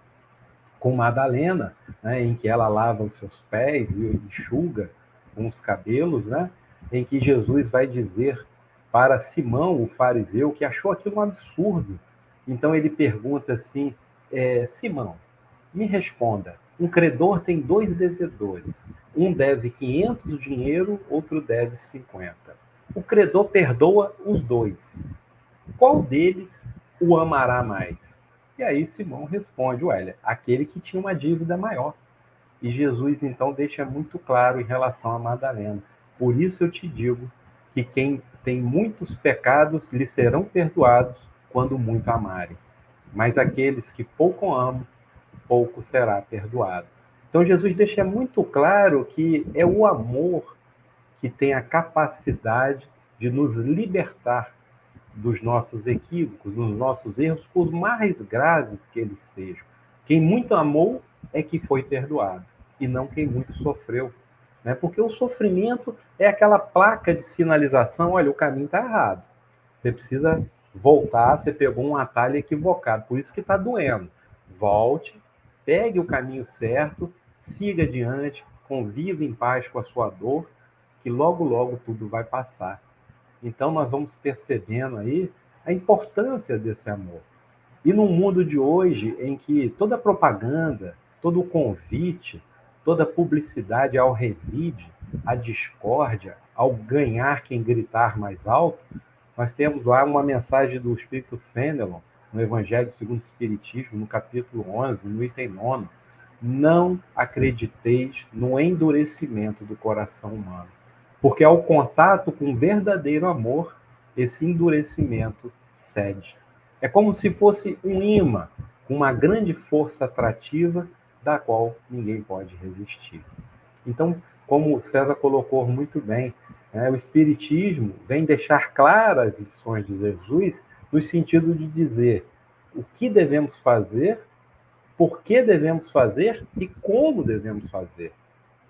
com Madalena, né, em que ela lava os seus pés e enxuga com os cabelos, né, em que Jesus vai dizer para Simão, o fariseu, que achou aquilo um absurdo. Então ele pergunta assim: Simão, me responda, Um credor tem dois devedores. Um deve 500 dinheiro, outro deve 50. O credor perdoa os dois. Qual deles o amará mais? E aí Simão responde, olha, aquele que tinha uma dívida maior. E Jesus, então, deixa muito claro em relação a Madalena. Por isso eu te digo que quem tem muitos pecados lhe serão perdoados quando muito amarem. Mas aqueles que pouco amam, pouco será perdoado. Então Jesus deixa muito claro que é o amor que tem a capacidade de nos libertar dos nossos equívocos, dos nossos erros, por mais graves que eles sejam. Quem muito amou é que foi perdoado, e não quem muito sofreu. Né? Porque o sofrimento é aquela placa de sinalização, olha, o caminho está errado. Você precisa voltar, você pegou um atalho equivocado, por isso que está doendo. Volte, pegue o caminho certo, siga adiante, conviva em paz com a sua dor, que logo, logo tudo vai passar. Então nós vamos percebendo aí a importância desse amor. E no mundo de hoje, em que toda propaganda, todo convite, toda publicidade ao revide, à discórdia, ao ganhar quem gritar mais alto, nós temos lá uma mensagem do Espírito Fenelon, no Evangelho segundo o Espiritismo, no capítulo 11, no item 9. Não acrediteis no endurecimento do coração humano, porque ao contato com o verdadeiro amor, esse endurecimento cede. É como se fosse um imã com uma grande força atrativa da qual ninguém pode resistir. Então, como César colocou muito bem, o Espiritismo vem deixar claras as lições de Jesus no sentido de dizer o que devemos fazer, por que devemos fazer e como devemos fazer.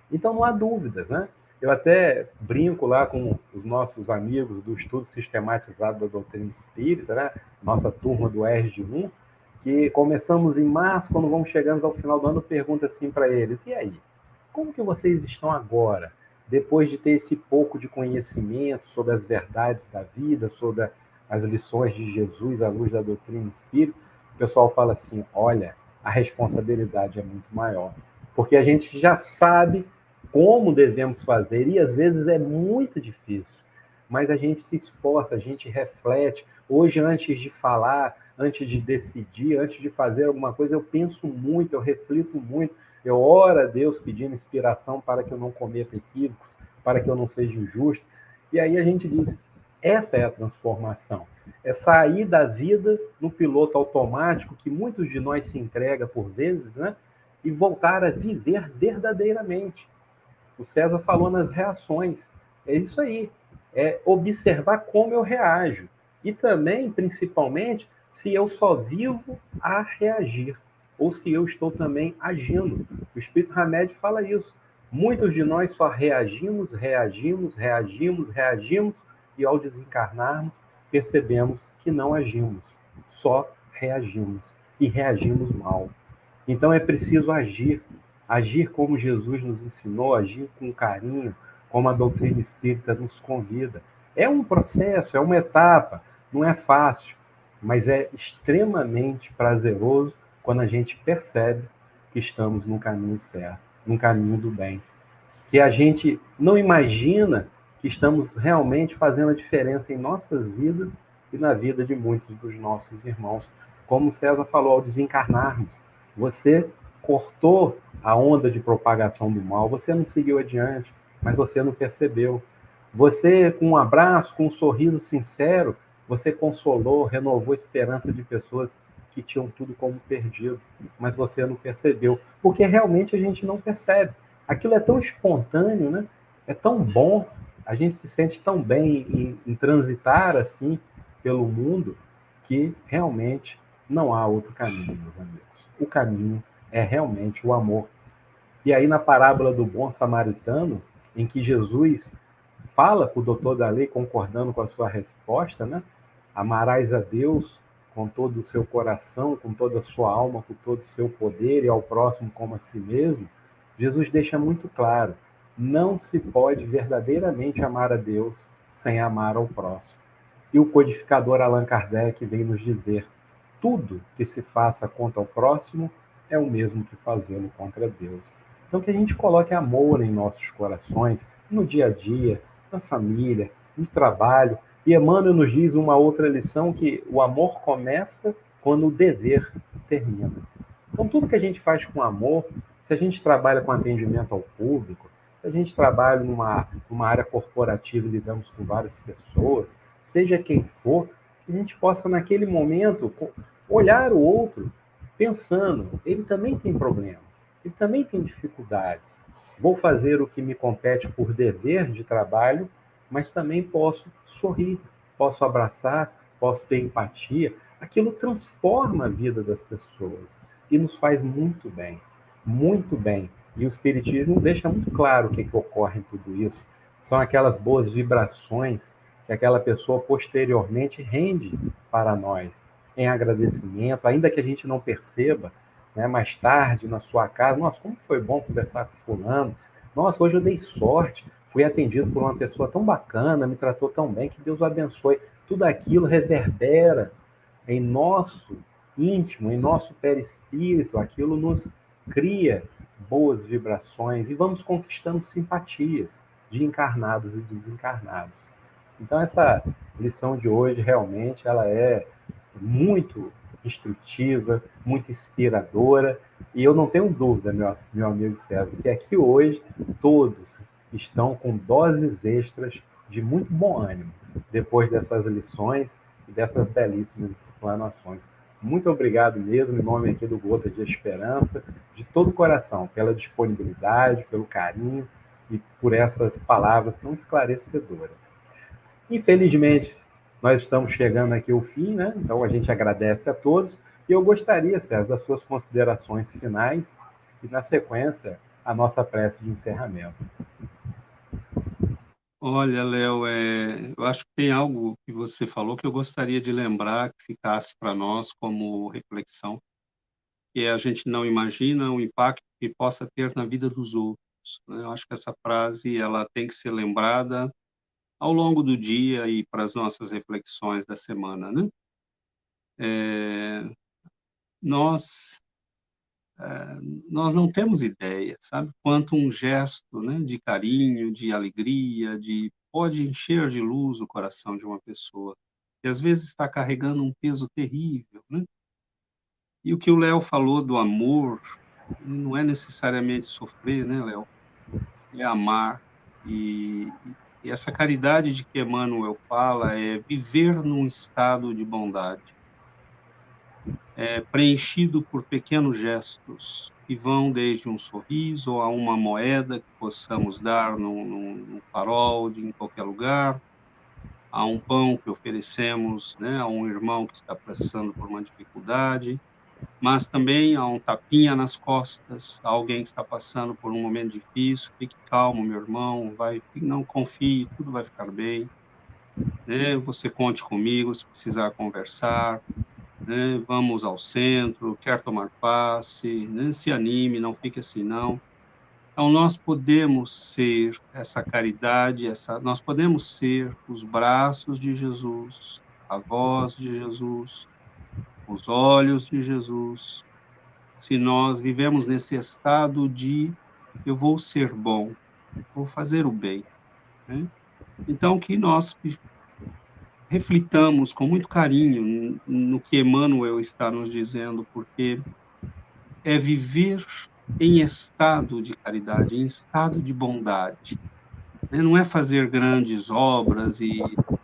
Então não há dúvidas, né? Eu até brinco lá com os nossos amigos do estudo sistematizado da doutrina espírita, né? Nossa turma do ERG1, que começamos em março, quando vamos chegando ao final do ano, pergunta assim para eles, e aí, como que vocês estão agora, depois de ter esse pouco de conhecimento sobre as verdades da vida, sobre as lições de Jesus à luz da doutrina espírita? O pessoal fala assim, olha, a responsabilidade é muito maior, porque a gente já sabe como devemos fazer, e às vezes é muito difícil, mas a gente se esforça, a gente reflete. Hoje, antes de falar, antes de decidir, antes de fazer alguma coisa, eu penso muito, eu reflito muito, eu oro a Deus pedindo inspiração para que eu não cometa equívocos, para que eu não seja injusto, e aí a gente diz, essa é a transformação, é sair da vida no piloto automático, que muitos de nós se entrega por vezes, né? E voltar a viver verdadeiramente. O César falou nas reações. É isso aí. É observar como eu reajo. E também, principalmente, se eu só vivo a reagir. Ou se eu estou também agindo. O Espírito Hamed fala isso. Muitos de nós só reagimos, e ao desencarnarmos, percebemos que não agimos. Só reagimos. E reagimos mal. Então é preciso agir. Agir como Jesus nos ensinou, agir com carinho, como a doutrina espírita nos convida. É um processo, é uma etapa, não é fácil, mas é extremamente prazeroso quando a gente percebe que estamos no caminho certo, no caminho do bem. Que a gente não imagina que estamos realmente fazendo a diferença em nossas vidas e na vida de muitos dos nossos irmãos. Como César falou, ao desencarnarmos, você cortou a onda de propagação do mal, você não seguiu adiante, mas você não percebeu. Você, com um abraço, com um sorriso sincero, você consolou, renovou a esperança de pessoas que tinham tudo como perdido, mas você não percebeu, porque realmente a gente não percebe. Aquilo é tão espontâneo, né? É tão bom, a gente se sente tão bem em transitar assim pelo mundo, que realmente não há outro caminho, meus amigos. O caminho é realmente o amor. E aí, na parábola do bom samaritano, em que Jesus fala para o doutor da lei, concordando com a sua resposta, né? Amarás a Deus com todo o seu coração, com toda a sua alma, com todo o seu poder, e ao próximo como a si mesmo. Jesus deixa muito claro, não se pode verdadeiramente amar a Deus sem amar ao próximo. E o codificador Allan Kardec vem nos dizer, tudo que se faça contra o próximo é o mesmo que fazê-lo contra Deus. Então, que a gente coloque amor em nossos corações, no dia a dia, na família, no trabalho. E Emmanuel nos diz uma outra lição, que o amor começa quando o dever termina. Então, tudo que a gente faz com amor, se a gente trabalha com atendimento ao público, se a gente trabalha numa área corporativa e lidamos com várias pessoas, seja quem for, que a gente possa, naquele momento, olhar o outro pensando, ele também tem problemas, ele também tem dificuldades. Vou fazer o que me compete por dever de trabalho, mas também posso sorrir, posso abraçar, posso ter empatia. Aquilo transforma a vida das pessoas e nos faz muito bem, muito bem. E o Espiritismo deixa muito claro o que ocorre em tudo isso. São aquelas boas vibrações que aquela pessoa posteriormente rende para nós, em agradecimentos, ainda que a gente não perceba, né, mais tarde na sua casa. Nossa, como foi bom conversar com fulano. Nossa, hoje eu dei sorte, fui atendido por uma pessoa tão bacana, me tratou tão bem, que Deus o abençoe. Tudo aquilo reverbera em nosso íntimo, em nosso perispírito, aquilo nos cria boas vibrações e vamos conquistando simpatias de encarnados e desencarnados. Então, essa lição de hoje, realmente, ela é muito instrutiva, muito inspiradora, e eu não tenho dúvida, meu amigo César, que aqui hoje todos estão com doses extras de muito bom ânimo, depois dessas lições e dessas belíssimas explanações. Muito obrigado mesmo, em nome aqui do Gota de Esperança, de todo o coração, pela disponibilidade, pelo carinho e por essas palavras tão esclarecedoras. Infelizmente, nós estamos chegando aqui ao fim, né? Então a gente agradece a todos. E eu gostaria, César, das suas considerações finais e, na sequência, a nossa prece de encerramento. Olha, Léo, eu acho que tem algo que você falou que eu gostaria de lembrar, que ficasse para nós como reflexão, que é: a gente não imagina o impacto que possa ter na vida dos outros, né? Eu acho que essa frase ela tem que ser lembrada ao longo do dia e para as nossas reflexões da semana, né? Nós nós não temos ideia, sabe, quanto um gesto, né, de carinho, de alegria, pode encher de luz o coração de uma pessoa, que às vezes está carregando um peso terrível, né? E o que o Léo falou do amor, não é necessariamente sofrer, né, Léo? É amar. E essa caridade de que Emmanuel fala é viver num estado de bondade, preenchido por pequenos gestos, que vão desde um sorriso a uma moeda que possamos dar num farol, em qualquer lugar, a um pão que oferecemos, né, a um irmão que está passando por uma dificuldade, mas também a um tapinha nas costas, a alguém que está passando por um momento difícil. Fique calmo, meu irmão, não confie, tudo vai ficar bem, né? Você conte comigo se precisar conversar, né? Vamos ao centro, quer tomar passe, né? Se anime, não fique assim, não. Então, nós podemos ser essa caridade, nós podemos ser os braços de Jesus, a voz de Jesus, os olhos de Jesus, se nós vivemos nesse estado de eu vou ser bom, vou fazer o bem, né? Então, que nós reflitamos com muito carinho no que Emmanuel está nos dizendo, porque é viver em estado de caridade, em estado de bondade, né? Não é fazer grandes obras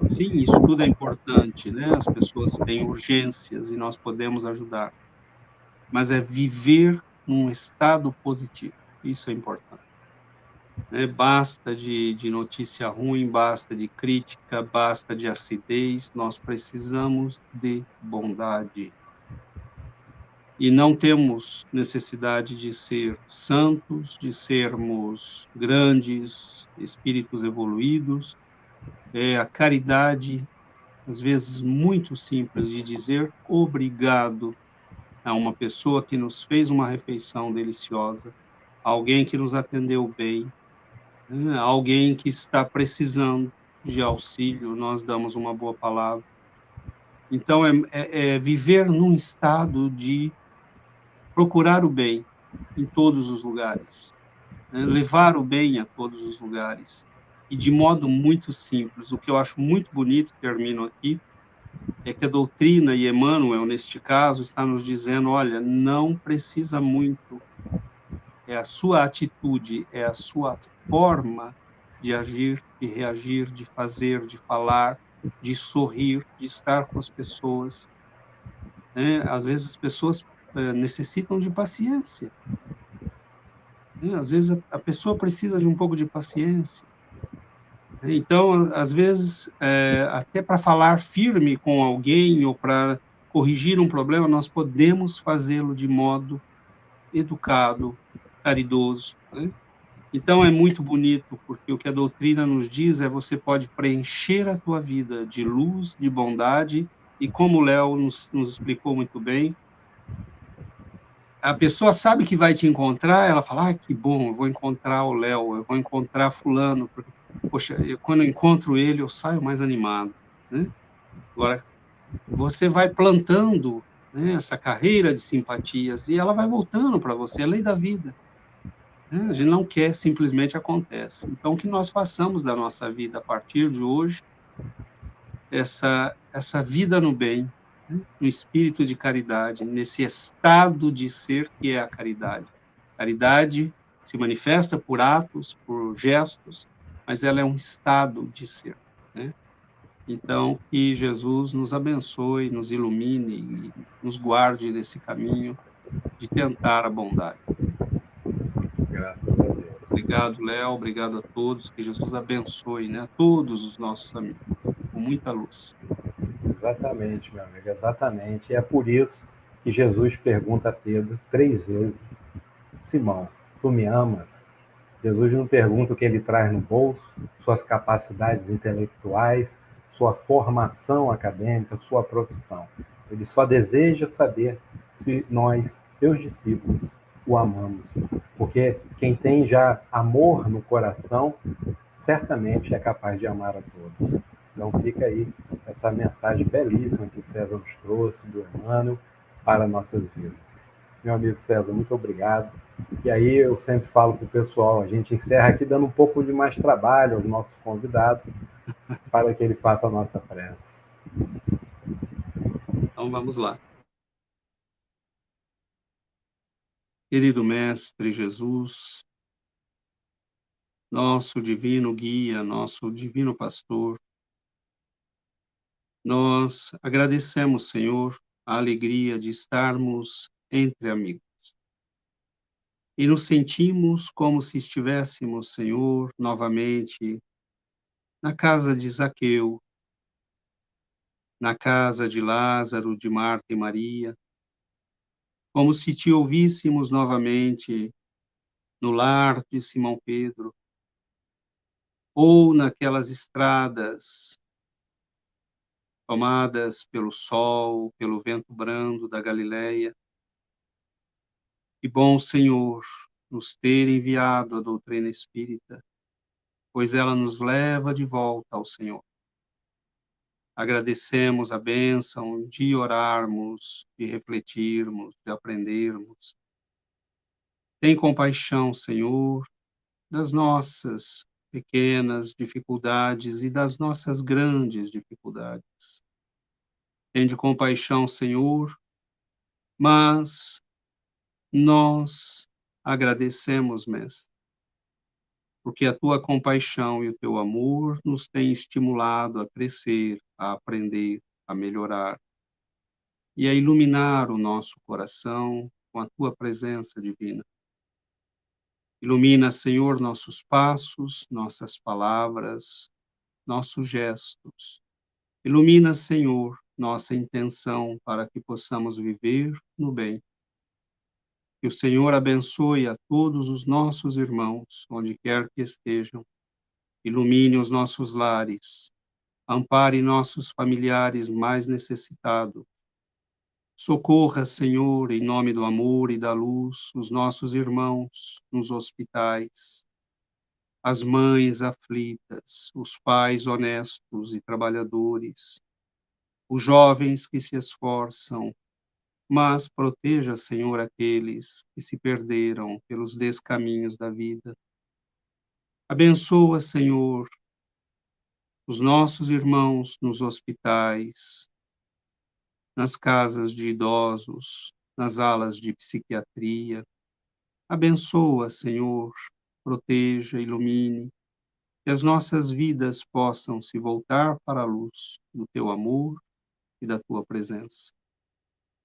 sim, isso tudo é importante, né? As pessoas têm urgências e nós podemos ajudar, mas é viver num estado positivo, isso é importante, né? Basta de notícia ruim, basta de crítica, basta de acidez, nós precisamos de bondade. E não temos necessidade de ser santos, de sermos grandes espíritos evoluídos. É a caridade, às vezes muito simples, de dizer obrigado a uma pessoa que nos fez uma refeição deliciosa, alguém que nos atendeu bem, né? Alguém que está precisando de auxílio, nós damos uma boa palavra. Então, é viver num estado de procurar o bem em todos os lugares, né? Levar o bem a todos os lugares, e de modo muito simples. O que eu acho muito bonito, termino aqui, é que a doutrina, e Emmanuel, neste caso, está nos dizendo, olha, não precisa muito, é a sua atitude, é a sua forma de agir, de reagir, de fazer, de falar, de sorrir, de estar com as pessoas, né? Às vezes as pessoas necessitam de paciência, né? Às vezes a pessoa precisa de um pouco de paciência. Então, às vezes, até para falar firme com alguém ou para corrigir um problema, nós podemos fazê-lo de modo educado, caridoso, né? Então, é muito bonito, porque o que a doutrina nos diz é: você pode preencher a tua vida de luz, de bondade, e como o Léo nos explicou muito bem, a pessoa sabe que vai te encontrar, ela fala: "Ah, que bom, eu vou encontrar o Léo, eu vou encontrar fulano, porque, poxa, quando eu encontro ele, eu saio mais animado", né. Agora, você vai plantando, né, essa carreira de simpatias e ela vai voltando para você, é lei da vida, né, a gente não quer, simplesmente acontece. Então, que nós façamos da nossa vida, a partir de hoje, essa vida no bem, né, no espírito de caridade, nesse estado de ser que é a caridade. Caridade se manifesta por atos, por gestos, mas ela é um estado de ser, né. Então, que Jesus nos abençoe, nos ilumine e nos guarde nesse caminho de tentar a bondade. Graças a Deus. Obrigado, Léo, obrigado a todos, que Jesus abençoe, né, a todos os nossos amigos, com muita luz. Exatamente, meu amigo, exatamente. E é por isso que Jesus pergunta a Pedro 3 vezes: Simão, tu me amas? Jesus não pergunta o que ele traz no bolso, suas capacidades intelectuais, sua formação acadêmica, sua profissão. Ele só deseja saber se nós, seus discípulos, o amamos. Porque quem tem já amor no coração, certamente é capaz de amar a todos. Então fica aí essa mensagem belíssima que o César nos trouxe, do Emmanuel, para nossas vidas. Meu amigo César, muito obrigado. E aí eu sempre falo para o pessoal, a gente encerra aqui dando um pouco de mais trabalho aos nossos convidados, para que ele faça a nossa prece. Então vamos lá. Querido Mestre Jesus, nosso divino guia, nosso divino pastor, nós agradecemos, Senhor, a alegria de estarmos entre amigos. E nos sentimos como se estivéssemos, Senhor, novamente na casa de Zaqueu, na casa de Lázaro, de Marta e Maria, como se te ouvíssemos novamente no lar de Simão Pedro, ou naquelas estradas tomadas pelo sol, pelo vento brando da Galileia. Que bom, Senhor, nos ter enviado a doutrina espírita, pois ela nos leva de volta ao Senhor. Agradecemos a bênção de orarmos, de refletirmos, de aprendermos. Tem compaixão, Senhor, das nossas pequenas dificuldades e das nossas grandes dificuldades. Tende compaixão, Senhor, mas nós agradecemos, Mestre, porque a tua compaixão e o teu amor nos têm estimulado a crescer, a aprender, a melhorar e a iluminar o nosso coração com a tua presença divina. Ilumina, Senhor, nossos passos, nossas palavras, nossos gestos. Ilumina, Senhor, nossa intenção para que possamos viver no bem. Que o Senhor abençoe a todos os nossos irmãos, onde quer que estejam. Ilumine os nossos lares. Ampare nossos familiares mais necessitados. Socorra, Senhor, em nome do amor e da luz, os nossos irmãos nos hospitais, as mães aflitas, os pais honestos e trabalhadores, os jovens que se esforçam, mas proteja, Senhor, aqueles que se perderam pelos descaminhos da vida. Abençoa, Senhor, os nossos irmãos nos hospitais, nas casas de idosos, nas alas de psiquiatria. Abençoa, Senhor, proteja, ilumine, que as nossas vidas possam se voltar para a luz do Teu amor e da Tua presença.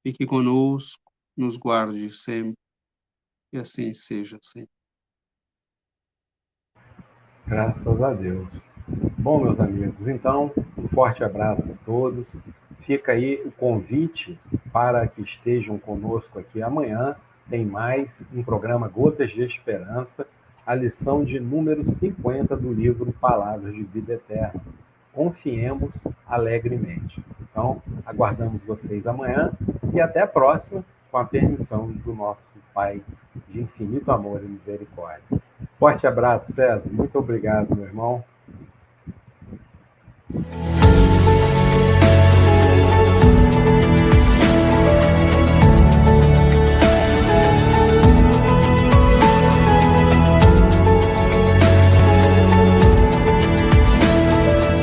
Fique conosco, nos guarde sempre, e assim seja sempre. Graças a Deus. Bom, meus amigos, então, um forte abraço a todos. Fica aí o convite para que estejam conosco aqui amanhã. Tem mais um programa Gotas de Esperança, a lição de número 50 do livro Palavras de Vida Eterna. Confiemos alegremente. Então, aguardamos vocês amanhã e até a próxima, com a permissão do nosso Pai de infinito amor e misericórdia. Forte abraço, César. Muito obrigado, meu irmão.